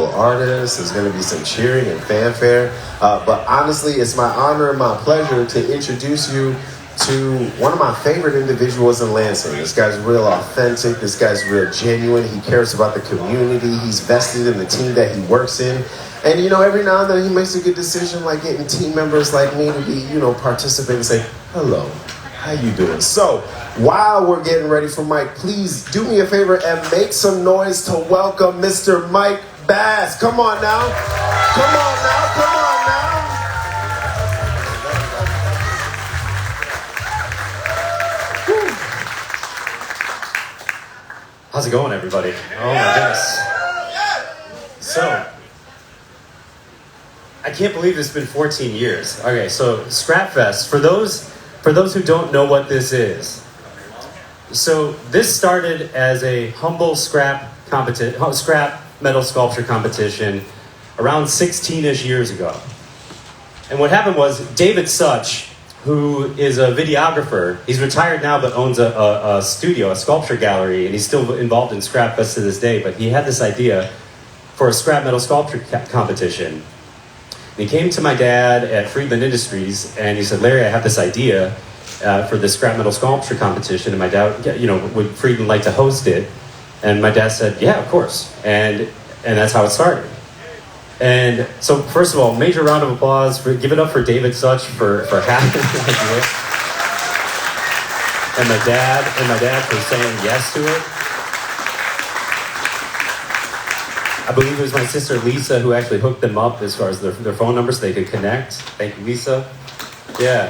artists. There's going to be some cheering and fanfare. But honestly, it's my honor and my pleasure to introduce you to one of my favorite individuals in Lansing. This guy's real authentic. This guy's real genuine. He cares about the community. He's vested in the team that he works in. And, you know, every now and then he makes a good decision, like getting team members like me to be, you know, participate and say, hello, how you doing? So, while we're getting ready for Mike, please do me a favor and make some noise to welcome Mr. Mike Bass. Come on now. Come on now. Come on now. Woo. How's it going, everybody? Oh my goodness. So, I can't believe it's been 14 years. Okay, so ScrapFest, for those who don't know what this is. So this started as a humble scrap metal sculpture competition around 16-ish years ago. And what happened was David Such, who is a videographer, he's retired now but owns a studio, a sculpture gallery, and he's still involved in ScrapFest to this day, but he had this idea for a scrap metal sculpture competition. And he came to my dad at Friedland Industries and he said, Larry, I have this idea for this scrap metal sculpture competition, and my dad, you know, would Friedland like to host it? And my dad said, yeah, of course. And that's how it started. And so, first of all, major round of applause give it up for David Such for having the idea, and my dad for saying yes to it. I believe it was my sister Lisa who actually hooked them up as far as their phone numbers so they could connect. Thank you, Lisa. Yeah.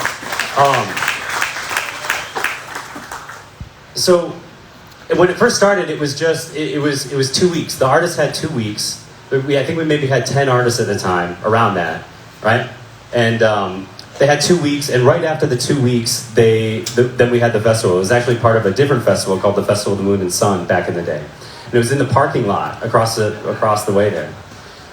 So when it first started, it was just it was 2 weeks. The artists had 2 weeks. I think we maybe had 10 artists at the time, around that, right? And they had 2 weeks, and right after the 2 weeks, then we had the festival. It was actually part of a different festival called the Festival of the Moon and Sun back in the day. And it was in the parking lot across the way there.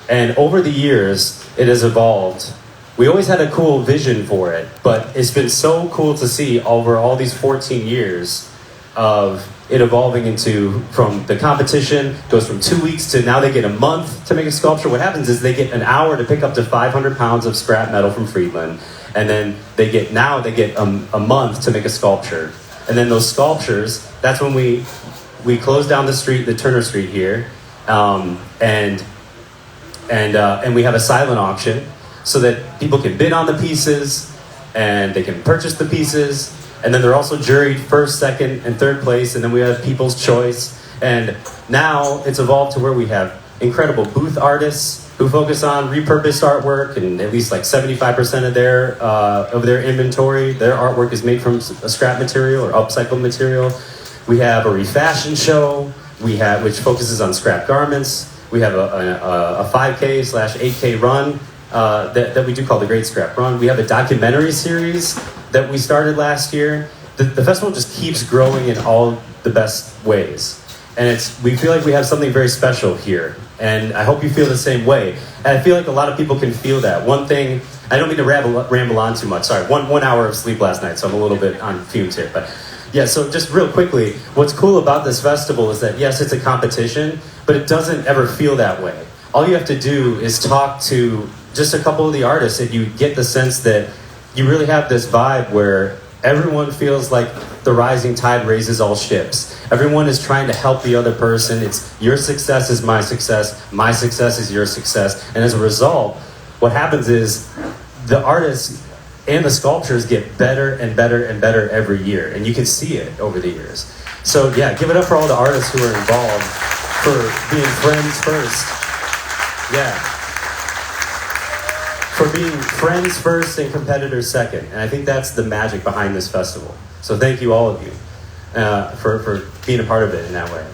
And over the years, it has evolved. We always had a cool vision for it, but it's been so cool to see over all these 14 years of it evolving into, from the competition, goes from 2 weeks to now they get a month to make a sculpture. What happens is they get an hour to pick up to 500 pounds of scrap metal from Friedland, and then they get a month to make a sculpture. And then those sculptures, that's when we close down the street, the Turner Street here, and we have a silent auction so that people can bid on the pieces and they can purchase the pieces. And then they're also juried first, second, and third place, and then we have People's Choice. And now it's evolved to where we have incredible booth artists who focus on repurposed artwork, and at least like 75% of their inventory, their artwork is made from a scrap material or upcycled material. We have a Refashion Show, which focuses on scrap garments. We have a 5K/8K run that we do call the Great Scrap Run. We have a documentary series that we started last year. The festival just keeps growing in all the best ways. And we feel like we have something very special here. And I hope you feel the same way. And I feel like a lot of people can feel that. One thing, I don't mean to ramble on too much. Sorry, one hour of sleep last night, so I'm a little bit on fumes here. But yeah, so just real quickly, what's cool about this festival is that, yes, it's a competition, but it doesn't ever feel that way. All you have to do is talk to just a couple of the artists, and you get the sense that you really have this vibe where everyone feels like the rising tide raises all ships. Everyone is trying to help the other person. It's your success is my success is your success. And as a result, what happens is the artists and the sculptures get better and better and better every year. And you can see it over the years. So yeah, give it up for all the artists who are involved for being friends first. Yeah. For being friends first and competitors second. And I think that's the magic behind this festival. So thank you, all of you, for being a part of it in that way.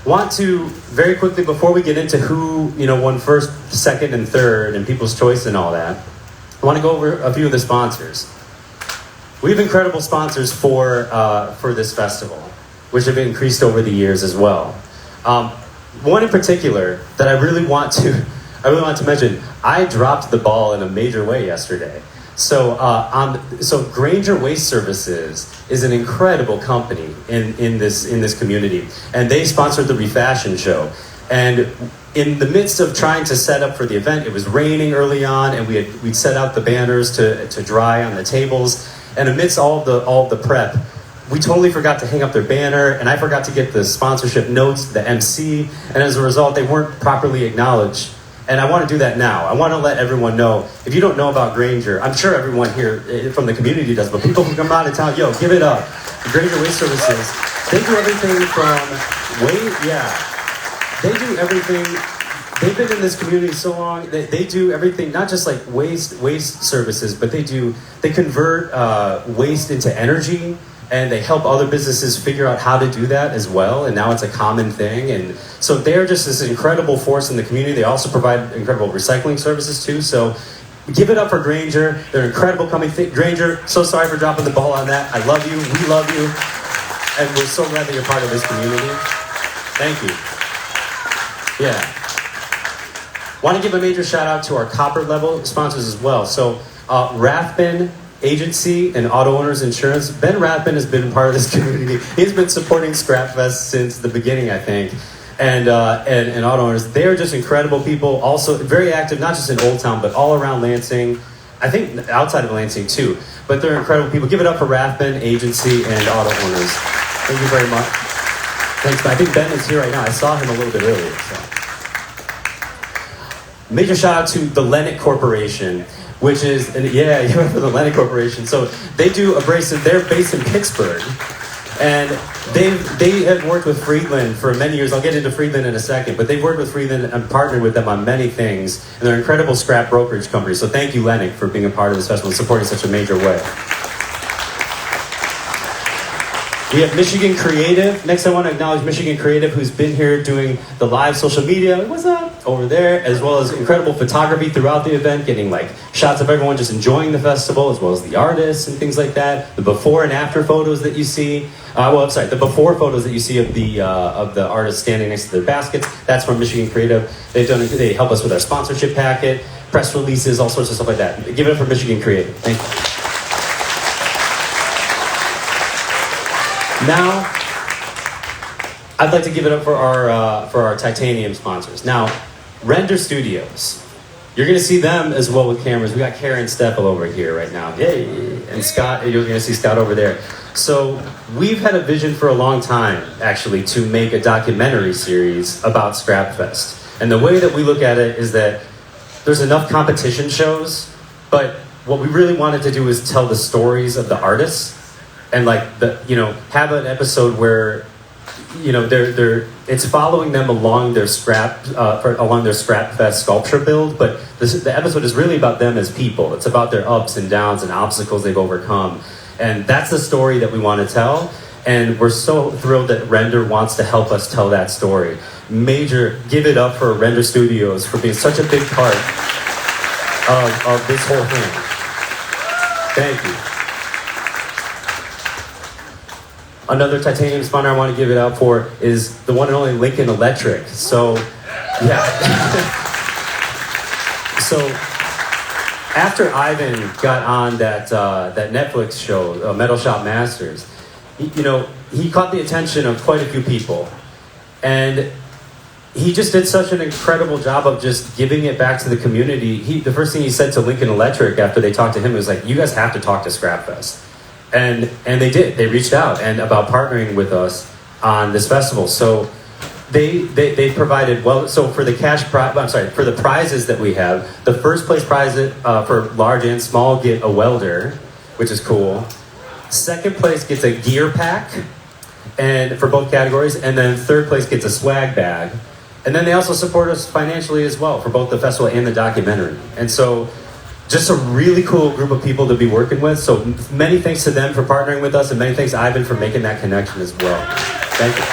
Want to, very quickly, before we get into who won first, second, and third, and People's Choice and all that, I want to go over a few of the sponsors. We have incredible sponsors for this festival, which have increased over the years as well. One in particular that I really want to mention. I dropped the ball in a major way yesterday. So Granger Waste Services is an incredible company in this community, and they sponsored the Refashion Show. And in the midst of trying to set up for the event, it was raining early on, and we'd set out the banners to dry on the tables. And amidst all of the prep, we totally forgot to hang up their banner, and I forgot to get the sponsorship notes to the MC, and as a result, they weren't properly acknowledged. And I want to do that now. I want to let everyone know, if you don't know about Grainger, I'm sure everyone here from the community does, but people who come out of town, yo, give it up. Grainger Waste Services, they do everything from they do everything. They've been in this community so long. They do everything, not just like waste services, but they convert waste into energy, and they help other businesses figure out how to do that as well. And now it's a common thing. And so they're just this incredible force in the community. They also provide incredible recycling services too. So give it up for Grainger. They're incredible company. Grainger, so sorry for dropping the ball on that. I love you. We love you. And we're so glad that you're part of this community. Thank you. Yeah. Want to give a major shout out to our copper level sponsors as well. So Rathbun Agency and Auto Owners Insurance. Ben Rathbun has been part of this community. He's been supporting ScrapFest since the beginning, I think. And Auto Owners, they're just incredible people. Also very active, not just in Old Town, but all around Lansing. I think outside of Lansing too. But they're incredible people. Give it up for Rathbun Agency and Auto Owners. Thank you very much. Thanks. I think Ben is here right now. I saw him a little bit earlier. So. Major shout out to the Lennox Corporation, which is, and yeah, you went for the Lennox Corporation. So they do abrasive. They're based in Pittsburgh, and they have worked with Friedland for many years. I'll get into Friedland in a second, but they've worked with Friedland and partnered with them on many things, and they're an incredible scrap brokerage company. So thank you, Lennox, for being a part of this festival and supporting such a major way. We have Michigan Creative. Next, I want to acknowledge Michigan Creative, who's been here doing the live social media. What's up? Over there, as well as incredible photography throughout the event, getting like shots of everyone just enjoying the festival, as well as the artists and things like that. The before and after photos that you see. The before photos that you see of the artists standing next to their baskets. That's from Michigan Creative. They help us with our sponsorship packet, press releases, all sorts of stuff like that. Give it up for Michigan Creative. Thank you. Now, I'd like to give it up for our titanium sponsors. Now, Render Studios. You're going to see them as well with cameras. We got Karen Steppel over here right now. Yay! And Scott, you're going to see Scott over there. So we've had a vision for a long time, actually, to make a documentary series about ScrapFest. And the way that we look at it is that there's enough competition shows, but what we really wanted to do is tell the stories of the artists, and like have an episode where it's following them along their ScrapFest sculpture build, but the episode is really about them as people. It's about their ups and downs and obstacles they've overcome, and that's the story that we want to tell. And we're so thrilled that Render wants to help us tell that story. Give it up for Render Studios for being such a big part of this whole thing. Thank you. Another titanium sponsor I want to give it out for is the one and only Lincoln Electric. So, yeah. So, after Ivan got on that Netflix show, Metal Shop Masters, he caught the attention of quite a few people. And he just did such an incredible job of just giving it back to the community. The first thing he said to Lincoln Electric after they talked to him was like, you guys have to talk to ScrapFest. And they did. They reached out and about partnering with us on this festival. So they provided for the for the prizes that we have. The first place prize for large and small get a welder, which is cool. Second place gets a gear pack, and for both categories, and then third place gets a swag bag. And then they also support us financially as well for both the festival and the documentary. And so, just a really cool group of people to be working with. So many thanks to them for partnering with us, and many thanks to Ivan for making that connection as well. Thank you.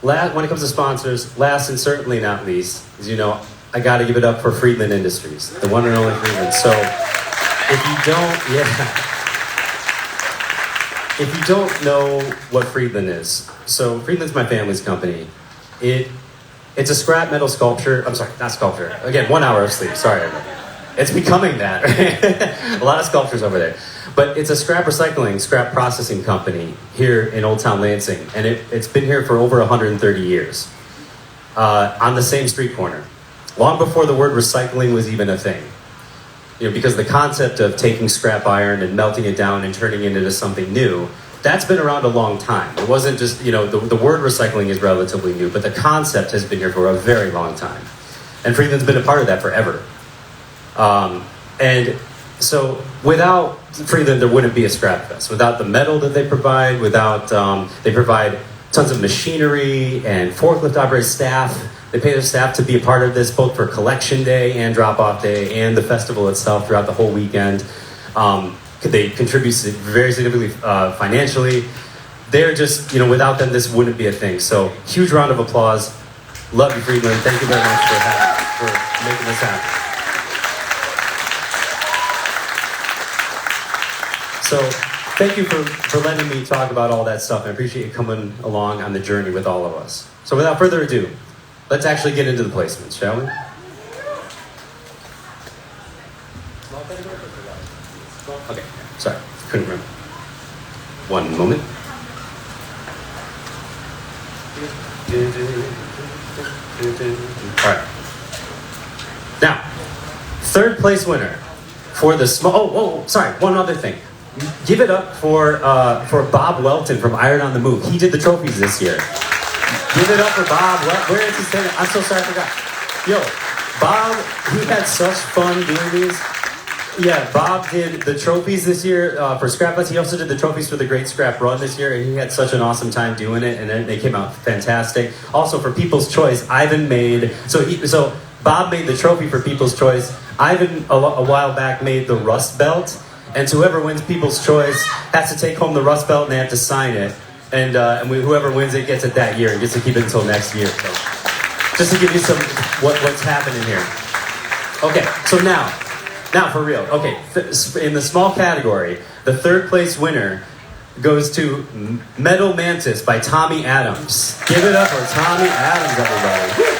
When it comes to sponsors, last and certainly not least, is I got to give it up for Friedland Industries, the one and only Friedland. So if you don't know what Friedland is, so Friedland's my family's company. It's a scrap metal sculpture. I'm sorry, not sculpture. Again, 1 hour of sleep. Sorry, everybody. It's becoming that. A lot of sculptures over there. But it's a scrap recycling, scrap processing company here in Old Town Lansing, and it's been here for over 130 years on the same street corner, long before the word recycling was even a thing. Because the concept of taking scrap iron and melting it down and turning it into something new, that's been around a long time. It wasn't just, the word recycling is relatively new, but the concept has been here for a very long time. And Friedland's been a part of that forever. And so without Friedland, there wouldn't be a ScrapFest. Without the metal that they provide, they provide tons of machinery and forklift operated staff. They pay their staff to be a part of this, both for collection day and drop-off day and the festival itself throughout the whole weekend. They contribute very significantly financially. They're just, without them, this wouldn't be a thing. So, huge round of applause. Love you, Friedland. Thank you very much for making this happen. So, thank you for letting me talk about all that stuff. I appreciate you coming along on the journey with all of us. So, without further ado, let's actually get into the placements, shall we? Okay, sorry, couldn't remember. One moment. All right. Now, third place winner for the small. Oh, sorry. One other thing. Give it up for Bob Welton from Iron on the Move. He did the trophies this year. Give it up for Bob. Where is he standing? I'm so sorry, I forgot. Yo, Bob, he had such fun doing these. Yeah, Bob did the trophies this year for ScrapFest. He also did the trophies for the Great Scrap Run this year, and he had such an awesome time doing it, and they came out fantastic. Also, for People's Choice, Ivan made... So Bob made the trophy for People's Choice. Ivan, a while back, made the Rust Belt, and whoever wins People's Choice has to take home the Rust Belt, and they have to sign it. And whoever wins it gets it that year and gets to keep it until next year. So, just to give you some what's happening here. Okay, so now for real. Okay, in the small category, the third place winner goes to Metal Mantis by Tommy Adams. Give it up for Tommy Adams, everybody. Woo!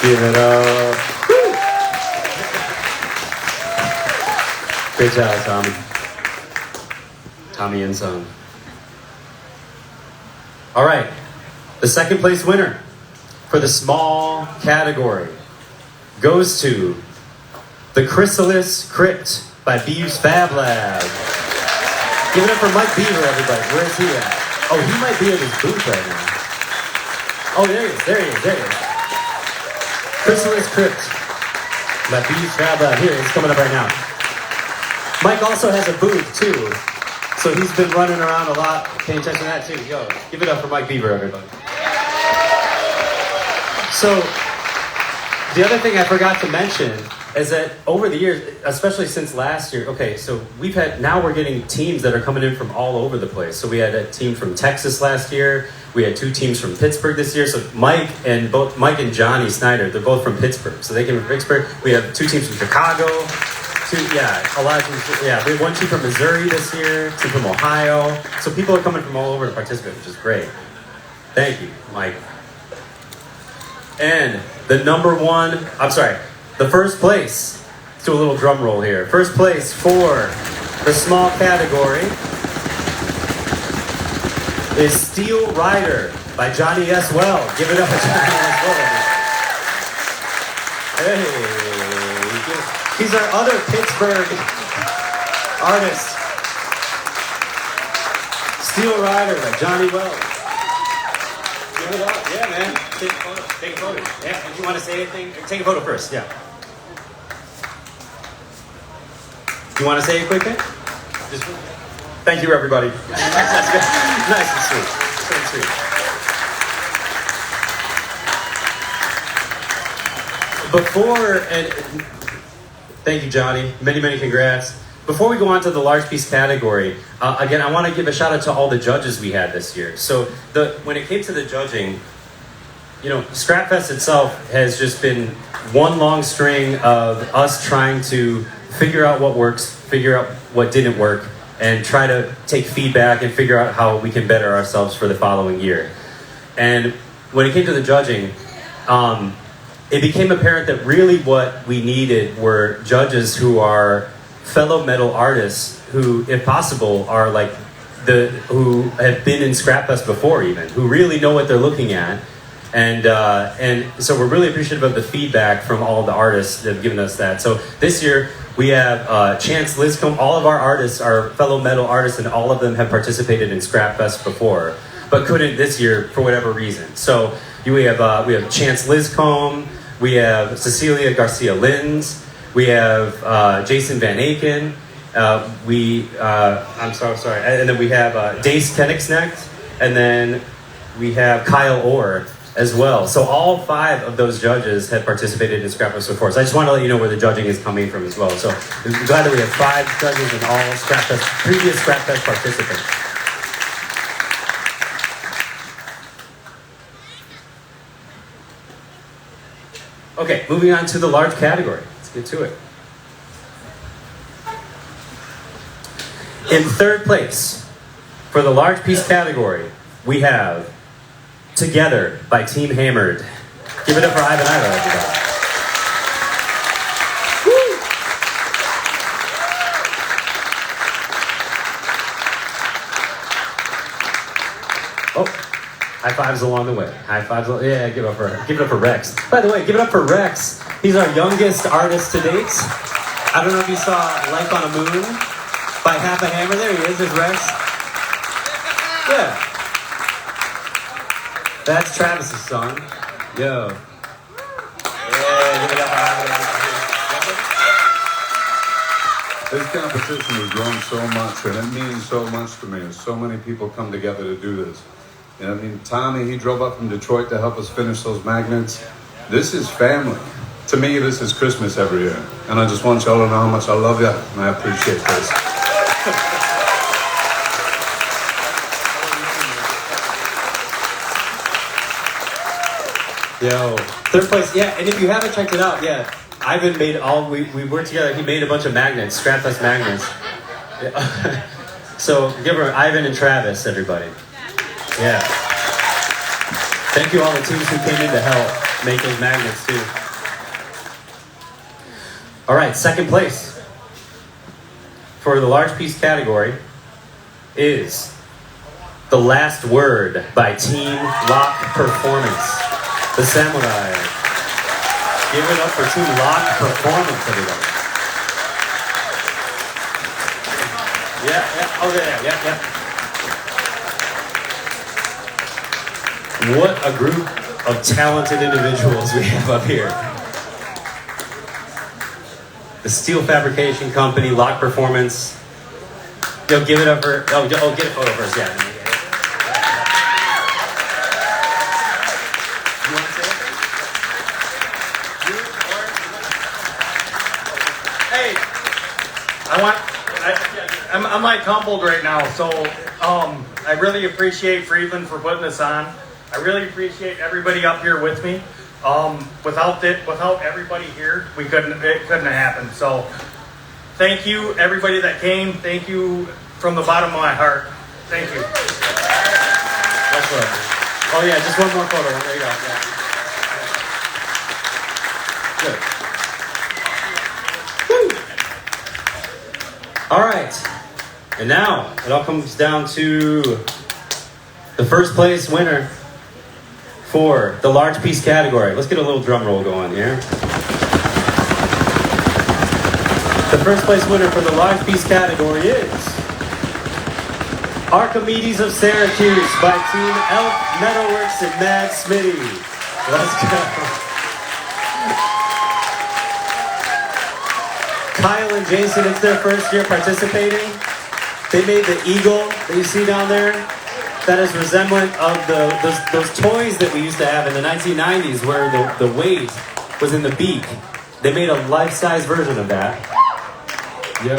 Give it up. Woo! Great job, Tommy. Tommy and son. All right. The second place winner for the small category goes to the Chrysalis Crypt by Beaves Fab Lab. Give it up for Mike Beaver, everybody. Where is he at? Oh, he might be at his booth right now. Oh, there he is. Chrysalis Crypt by Beaves Fab Lab. Here, he's coming up right now. Mike also has a booth, too. So he's been running around a lot, paying attention to that, too. Yo, give it up for Mike Beaver, everybody. So, the other thing I forgot to mention is that over the years, especially since last year, okay, so now we're getting teams that are coming in from all over the place. So we had a team from Texas last year. We had 2 teams from Pittsburgh this year. So Mike and Johnny Snyder, they're both from Pittsburgh. So they came from Pittsburgh. We have 2 teams from Chicago. A lot of teams. Yeah, we have 1 team from Missouri this year, 2 from Ohio. So people are coming from all over to participate, which is great. Thank you, Mike. And the first place. Let's do a little drum roll here. First place for the small category is Steele Ryder by JonnySWeld. Give it up for JonnySWeld. Hey. He's our other Pittsburgh artist. Steele Ryder by JonnySWeld. Give it up. Yeah, man. Take a photo. Yeah, if you want to say anything, take a photo first. Yeah. You want to say a quick thing? Thank you, everybody. That's good. Nice and sweet. So sweet. Thank you, Johnny. Many, many congrats. Before we go on to the large piece category, again, I want to give a shout out to all the judges we had this year. So when it came to the judging, ScrapFest itself has just been one long string of us trying to figure out what works, figure out what didn't work, and try to take feedback and figure out how we can better ourselves for the following year. And when it came to the judging, it became apparent that really what we needed were judges who are fellow metal artists who, if possible, are like who have been in ScrapFest before, even who really know what they're looking at, and so we're really appreciative of the feedback from all of the artists that have given us that. So this year we have Chance Liscombe. All of our artists are fellow metal artists, and all of them have participated in ScrapFest before, but couldn't this year for whatever reason. So we have Chance Liscombe, we have Cecilia Garcia Lins, we have Jason Van Aken. I'm sorry, and then we have Dace Kennigsnecht, and then we have Kyle Orr as well. So all 5 of those judges have participated in ScrapFest before. So I just want to let you know where the judging is coming from as well. So I'm glad that we have 5 judges and all previous ScrapFest participants. Okay, moving on to the large category. Let's get to it. In third place, for the large piece category, we have Together by Team Hammered. Give it up for Ivan Ivo, everybody. Woo! Oh, high fives along the way. High fives, yeah, give it up for Rex. By the way, give it up for Rex. He's our youngest artist to date. I don't know if you saw Life on a Moon by Half a Hammer. There he is, there's Rex. Yeah. That's Travis's song. Yo. Yeah, give it up. This competition has grown so much, and it means so much to me. And so many people come together to do this. And I mean, Tommy, he drove up from Detroit to help us finish those magnets. This is family. To me, this is Christmas every year. And I just want y'all to know how much I love you, and I appreciate this. Yo, third place, yeah, and if you haven't checked it out, yeah, Ivan made we worked together, he made a bunch of magnets, ScrapFest magnets. Yeah. So give her Ivan and Travis, everybody. Yeah. Thank you all the teams who came in to help make those magnets too. All right, second place for the large piece category is The Last Word by Team Lock Performance. The Samurai. Give it up for Team Lock Performance, everybody. Yeah. Oh, yeah. What a group of talented individuals we have up here. The Steele Fabrication Company, Lock Performance. Yo, give it up for... Oh, get a photo first, yeah. I'm like humbled right now, so I really appreciate Friedland for putting this on. I really appreciate everybody up here with me. Without everybody here, it couldn't have happened. So thank you, everybody that came. Thank you from the bottom of my heart. Thank you. That's right. Oh yeah, just one more photo. There you go. Yeah. Good. Woo. All right. And now it all comes down to the first place winner for the large piece category. Let's get a little drum roll going here. The first place winner for the large piece category is Archimedes of Syracuse by Team Elk Metalworks and MadSmitty. Let's go. Kyle and Jason, it's their first year participating. They made the eagle that you see down there. That is resemblant of those toys that we used to have in the 1990s where the weight was in the beak. They made a life-size version of that. Yo.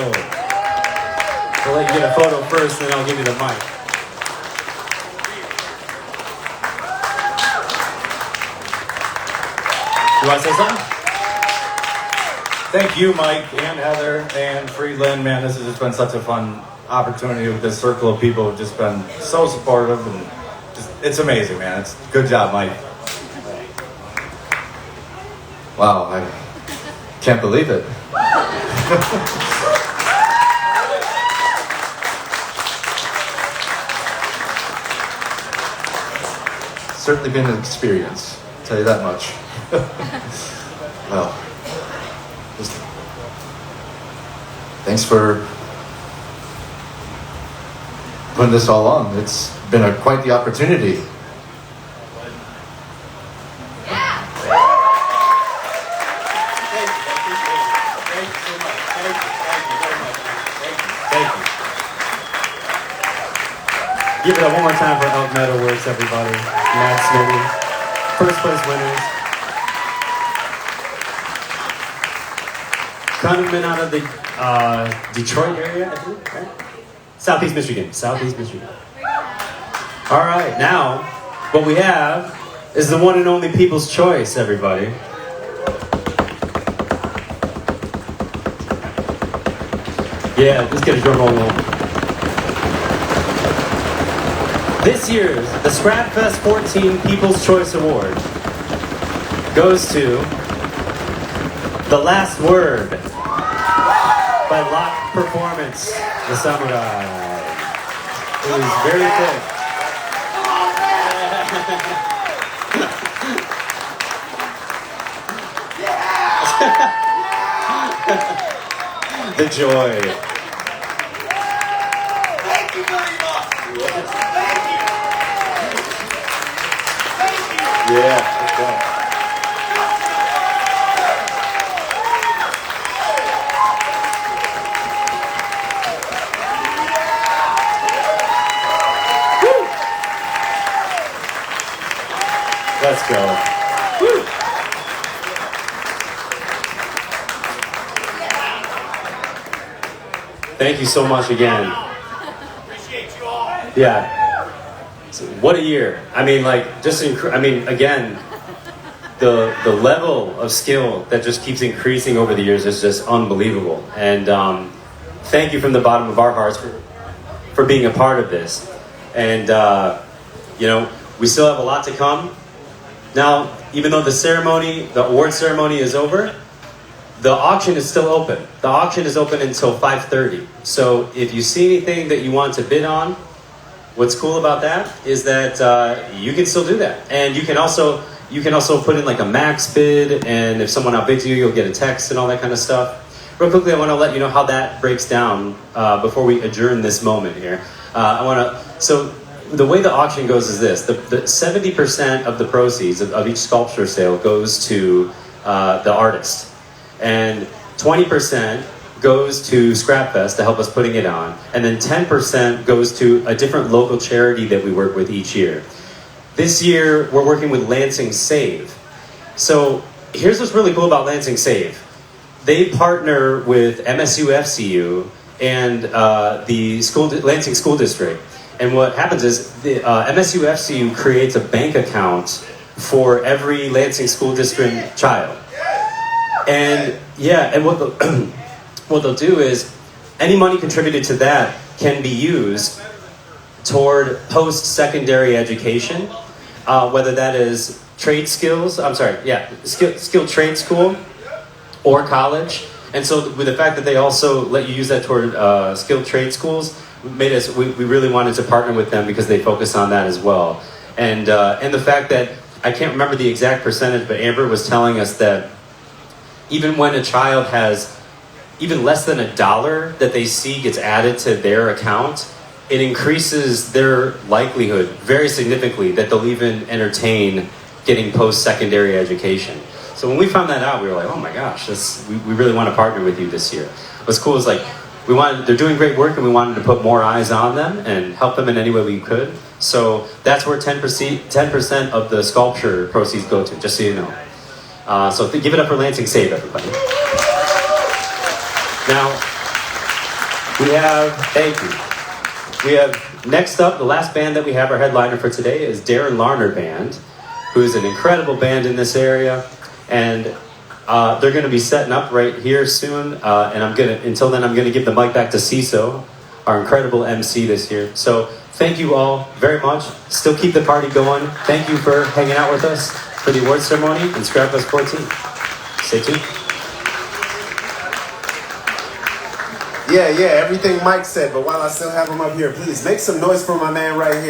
I'll let you get a photo first, then I'll give you the mic. You want to say something? Thank you, Mike and Heather and Friedland. Man, this has just been such a fun opportunity with this circle of people who've just been so supportive, and it's amazing, man. It's good job, Mike. Wow, I can't believe it. Certainly been an experience, I'll tell you that much. Well, just thanks for putting this all on. It's been quite the opportunity. Give it up one more time for Metalworks, everybody. MadSmitty, first place winners. Coming out of the Detroit area, I think, right? Southeast Michigan. All right, now what we have is the one and only People's Choice, everybody. Yeah, let's get a drum roll going. This year's the ScrapFest 14 People's Choice Award goes to The Last Word by Lock Performance, the Samurai. It was very thick. The joy. Thank you very much. Yeah, okay. Let's go. Woo. Thank you so much again. Appreciate you all. Yeah. So what a year. I mean, like, just, again, the level of skill that just keeps increasing over the years is just unbelievable. And thank you from the bottom of our hearts for being a part of this. And, we still have a lot to come. Now, even though the award ceremony is over, the auction is still open. The auction is open until 5:30. So if you see anything that you want to bid on, what's cool about that is that you can still do that. And you can also put in like a max bid, and if someone outbids you, you'll get a text and all that kind of stuff. Real quickly, I want to let you know how that breaks down before we adjourn this moment here. So the way the auction goes is this: the 70% of the proceeds of each sculpture sale goes to the artist, and 20% goes to ScrapFest to help us putting it on, and then 10% goes to a different local charity that we work with each year. This year, we're working with Lansing Save. So here's what's really cool about Lansing Save. They partner with MSU FCU and the Lansing School District. And what happens is the MSU FCU creates a bank account for every Lansing School District child. And what they'll do is any money contributed to that can be used toward post-secondary education, whether that is skilled trade school or college. And so with the fact that they also let you use that toward skilled trade schools, we really wanted to partner with them because they focus on that as well. And the fact that, I can't remember the exact percentage, but Amber was telling us that even when a child has even less than $1 that they see gets added to their account, it increases their likelihood very significantly that they'll even entertain getting post-secondary education. So when we found that out, we were like, oh my gosh, we really want to partner with you this year. What's cool is they're doing great work, and we wanted to put more eyes on them and help them in any way we could. So that's where 10% of the sculpture proceeds go to, just so you know. So give it up for Lansing Save, everybody. Now, we have next up, the last band that we have, our headliner for today is Darren Larner Band, who is an incredible band in this area. And They're going to be setting up right here soon, and until then, I'm going to give the mic back to CISO, our incredible MC this year. So thank you all very much. Still keep the party going. Thank you for hanging out with us for the awards ceremony and ScrapFest 14. Stay tuned. Yeah, everything Mike said, but while I still have him up here, please make some noise for my man right here.